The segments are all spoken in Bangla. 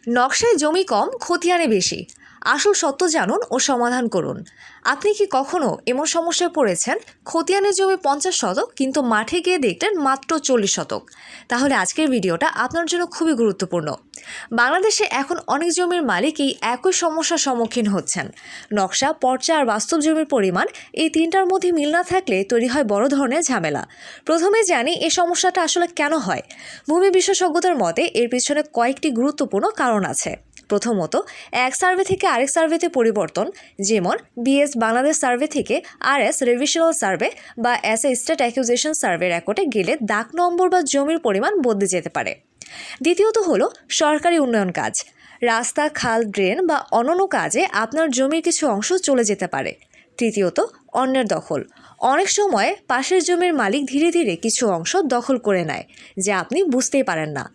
নকশায় জমি কম, খতিয়ানে বেশি। আসল সত্য জানুন ও সমাধান করুন। আপনি কি কখনো এমন সমস্যায় পড়েছেন, খতিয়ানের জমি 50 শতক কিন্তু মাঠে গিয়ে দেখলেন মাত্র 40 শতক? তাহলে আজকের ভিডিওটা আপনার জন্য খুবই গুরুত্বপূর্ণ। বাংলাদেশে এখন অনেক জমির মালিক এই একই সমস্যার সম্মুখীন হচ্ছেন। নকশা, পর্চা আর বাস্তব জমির পরিমাণ, এই তিনটার মধ্যে মিল না থাকলে তৈরি হয় বড় ধরনের ঝামেলা। প্রথমে জানি এই সমস্যাটা আসলে কেন হয়। ভূমি বিশেষজ্ঞদের মতে এর পিছনে কয়েকটি গুরুত্বপূর্ণ কারণ আছে। প্রথমত, এক সার্ভে থেকে আরেক সার্ভেতে পরিবর্তন, যেমন বিএস বাংলাদেশ সার্ভে থেকে আরএস রিভিশনাল সার্ভে বা এসএ স্টেট অ্যাকুইজিশন সার্ভে রেকর্ডে গেলে দাগ নম্বর বা জমির পরিমাণ বদলে যেতে পারে। দ্বিতীয়ত হলো সরকারি উন্নয়ন কাজ, রাস্তা, খাল, ড্রেন বা অন্যান্য কাজে আপনার জমির কিছু অংশ চলে যেতে পারে। তৃতীয়ত, অন্যের দখল। অনেক সময় পাশের জমির মালিক ধীরে ধীরে কিছু অংশ দখল করে নেয়, যা আপনি বুঝতেই পারেন না।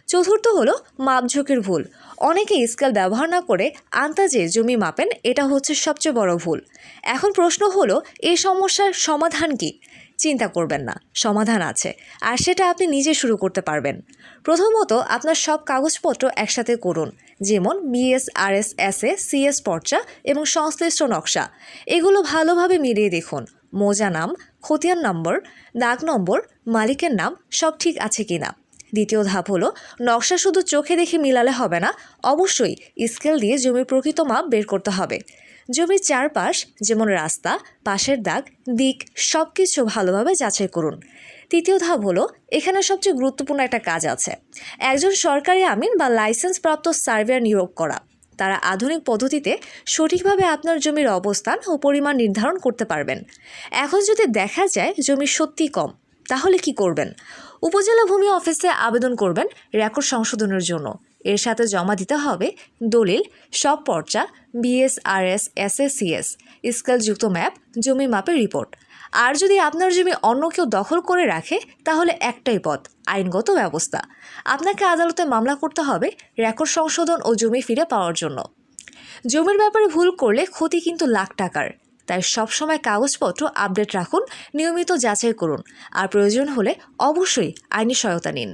চতুর্থ হলো মাপঝোঁকের ভুল। অনেকে স্কেল ব্যবহার না করে আন্দাজে জমি মাপেন, এটা হচ্ছে সবচেয়ে বড় ভুল। এখন প্রশ্ন হলো, এই সমস্যার সমাধান কি? চিন্তা করবেন না, সমাধান আছে, আর সেটা আপনি নিজে শুরু করতে পারবেন। প্রথমত, আপনার সব কাগজপত্র একসাথে করুন, যেমন বিএস, আরএস, এসএ, সিএস পর্চা এবং সংশ্লিষ্ট নকশা। এগুলো ভালোভাবে মিলিয়ে দেখুন মৌজা নাম, খতিয়ান নম্বর, দাগ নম্বর, মালিকের নাম সব ঠিক আছে কিনা। দ্বিতীয় ধাপ হলো, নকশা শুধু চোখে দেখে মিলালে হবে না, অবশ্যই স্কেল দিয়ে জমির প্রকৃত মাপ বের করতে হবে। জমির চারপাশ, যেমন রাস্তা, পাশের দাগ, দিক সব কিছু ভালোভাবে যাচাই করুন। তৃতীয় ধাপ হলো, এখানে সবচেয়ে গুরুত্বপূর্ণ একটা কাজ আছে, একজন সরকারি আমিন বা লাইসেন্স প্রাপ্ত সার্ভেয়ার নিয়োগ করা। তারা আধুনিক পদ্ধতিতে সঠিকভাবে আপনার জমির অবস্থান ও পরিমাণ নির্ধারণ করতে পারবেন। এখন যদি দেখা যায় জমি সত্যিই কম, তাহলে কি করবেন? উপজেলা ভূমি অফিসে আবেদন করবেন রেকর্ড সংশোধনের জন্য। এর সাথে জমা দিতে হবে দলিল, সব পর্চা, বিএস, আরএস, এসএ, সিএস, স্কেলযুক্ত ম্যাপ, জমি মাপের রিপোর্ট। আর যদি আপনার জমি অন্য কেউ দখল করে রাখে, তাহলে একটাই পথ, আইনগত ব্যবস্থা। আপনাকে আদালতে মামলা করতে হবে রেকর্ড সংশোধন ও জমি ফিরে পাওয়ার জন্য। জমির ব্যাপারে ভুল করলে ক্ষতি কিন্তু লাখ টাকার। তাই সবসময় কাগজপত্র আপডেট রাখুন, নিয়মিত যাচাই করুন, আর প্রয়োজন হলে অবশ্যই আইনি সহায়তা নিন।